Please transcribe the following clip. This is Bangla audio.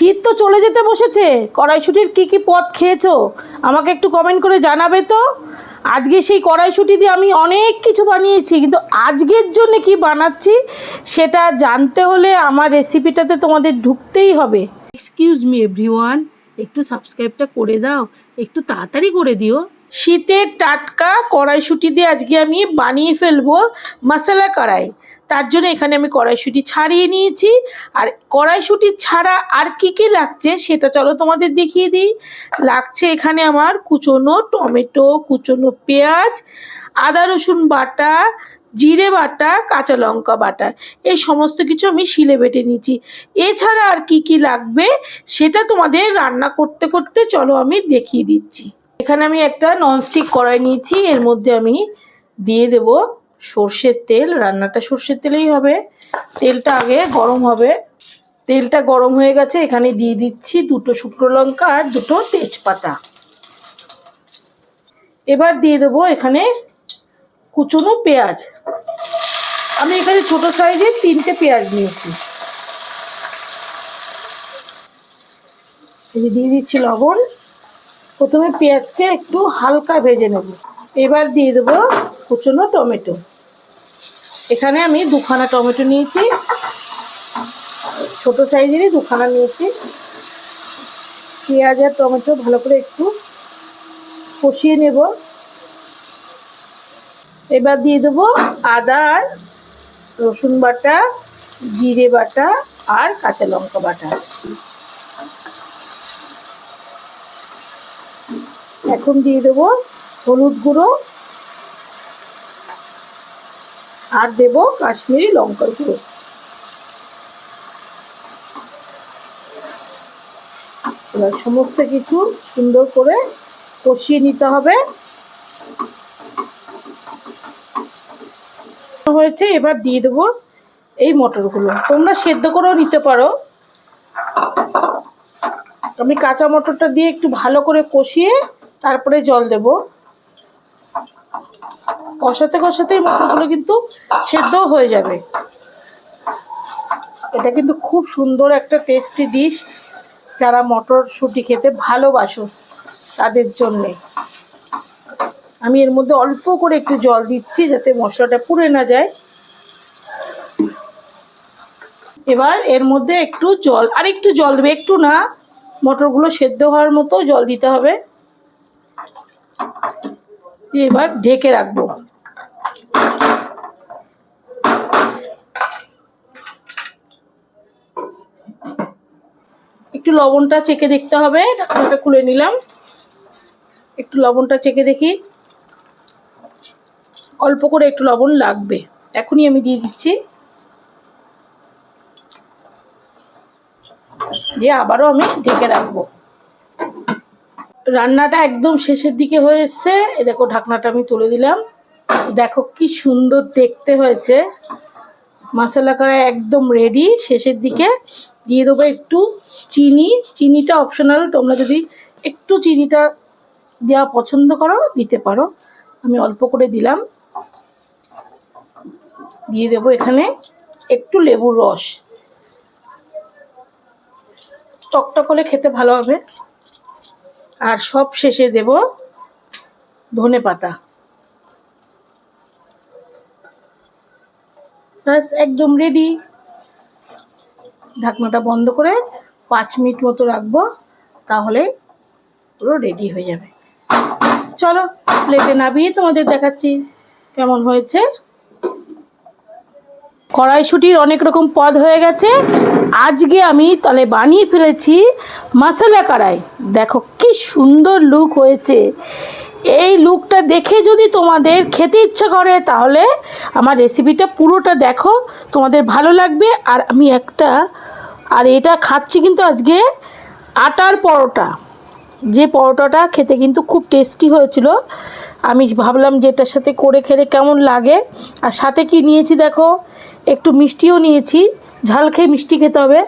শীত তো চলে যেতে বসেছে, কড়াইশুঁটির কি কি পদ খেয়েছো আমাকে একটু কমেন্ট করে জানাবে তো। আজকে সেই কড়াইশুঁটি দিয়ে আমি অনেক কিছু বানিয়েছি, কিন্তু আজকের জন্য কি বানাচ্ছি সেটা জানতে হলে আমার রেসিপিটাতে তোমাদের ঢুকতেই হবে। এক্সকিউজ মি এভরিওয়ান, একটু সাবস্ক্রাইবটা করে দাও, একটু তাড়াতাড়ি করে দিও। শীতের টাটকা কড়াইশুঁটি দিয়ে আজকে আমি বানিয়ে ফেলবো মশলা কড়াই। তার জন্য এখানে আমি কড়াইশুঁটি ছাড়িয়ে নিয়েছি। আর কড়াইশুঁটি ছাড়া আর কি কি লাগছে সেটা চলো তোমাদের দেখিয়ে দিই। লাগছে এখানে আমার কুচনো টমেটো, কুচনো পেঁয়াজ, আদা রসুন বাটা, জিরে বাটা, কাঁচা লঙ্কা বাটা, এই সমস্ত কিছু আমি শিলে বেটে নিয়েছি। এছাড়া আর কি কি লাগবে সেটা তোমাদের রান্না করতে করতে চলো আমি দেখিয়ে দিচ্ছি। এখানে আমি একটা ননস্টিক কড়াই নিয়েছি, এর মধ্যে আমি দিয়ে দেব সর্ষের তেল। রান্নাটা সর্ষের তেলেই হবে। তেলটা আগে গরম হবে। তেলটা গরম হয়ে গেছে, এখানে দিয়ে দিচ্ছি দুটো শুকনো লঙ্কা আর দুটো তেজপাতা। এবার দিয়ে দেবো এখানে কুচনো পেঁয়াজ। আমি এখানে ছোট সাইজের 3টে পেঁয়াজ নিয়েছি। দিয়ে দিচ্ছি লবণ। প্রথমে পেঁয়াজকে একটু হালকা ভেজে নেব। এবার দিয়ে দেবো কুচনো টমেটো। এখানে আমি 2খানা টমেটো নিয়েছি, ছোট সাইজেরই 2খানা নিয়েছি। পেঁয়াজ আর টমেটো ভালো করে একটু কষিয়ে নেব। এবার দিয়ে দেবো আদা আর রসুন বাটা, জিরে বাটা আর কাঁচা লঙ্কা বাটা। এখন দিয়ে দেবো হলুদ গুঁড়ো আর দেব কাশ্মীরি লঙ্কার গুঁড়ো। এবার সমস্ত কিছু সুন্দর করে কষিয়ে নিতে হবে। হয়েছে, এবার দিয়ে দেবো এই মটরগুলো। তোমরা সেদ্ধ করেও নিতে পারো। আমি কাঁচা মটরটা দিয়ে একটু ভালো করে কষিয়ে তারপরে জল দেব। কষাতে কষাতে এই মটরগুলো কিন্তু সেদ্ধও হয়ে যাবে। এটা কিন্তু খুব সুন্দর একটা টেস্টি ডিশ। যারা মটরশুঁটি খেতে ভালোবাসো তাদের জন্যে। আমি এর মধ্যে অল্প করে একটু জল দিচ্ছি যাতে মশলাটা পুড়ে না যায়। এবার এর মধ্যে একটু জল, আর একটু জল দেবে, একটু না, মটরগুলো সেদ্ধ হওয়ার মতো জল দিতে হবে। এবার ঢেকে রাখবো। একটু লবণটা চেখে দেখতে হবে। ঢাকনাটা খুলে নিলাম, একটু লবণটা চেখে দেখি। অল্প করে একটু লবণ লাগবে, এখনই আমি দিয়ে দিচ্ছি। দিয়ে আবারও আমি ঢেকে রাখবো। রান্নাটা একদম শেষের দিকে হয়ে এসছে। এ দেখো, ঢাকনাটা আমি তুলে দিলাম। দেখো কি সুন্দর দেখতে হয়েছে। মশলা করা একদম রেডি। শেষের দিকে দিয়ে দেবো একটু চিনি। চিনিটা অপশনাল, তোমরা যদি একটু চিনিটা দেওয়া পছন্দ করো দিতে পারো। আমি অল্প করে দিলাম। দিয়ে দেবো এখানে একটু লেবুর রস, টকটক করে খেতে ভালো হবে। আর সব শেষে দেব ধনেপাতা। ব্যাস, একদম রেডি। ঢাকনাটা বন্ধ করে 5 মিনিট মতো রাখবো, তাহলে পুরো রেডি হয়ে যাবে। চলো প্লেটে নামিয়ে তোমাদের দেখাচ্ছি কেমন হয়েছে। কড়াইশুঁটির অনেক রকম পদ হয়ে গেছে। আজকে আমি তাহলে বানিয়ে ফেলেছি মশলা কড়াই। দেখো কি সুন্দর লুক হয়েছে। এই লুকটা দেখে যদি তোমাদের খেতে ইচ্ছা করে তাহলে আমার রেসিপিটা পুরোটা দেখো, তোমাদের ভালো লাগবে। আর আমি এটা খাচ্ছি কিন্তু আজকে আটার পরোটা। যে পরোটাটা খেতে কিন্তু খুব টেস্টি হয়েছিল। আমি ভাবলাম যে এটার সাথে করে খেলে কেমন লাগে। আর সাথে কি নিয়েছি দেখো, একটু মিষ্টিও নিয়েছি। ঝাল খেয়ে মিষ্টি খেতে হবে।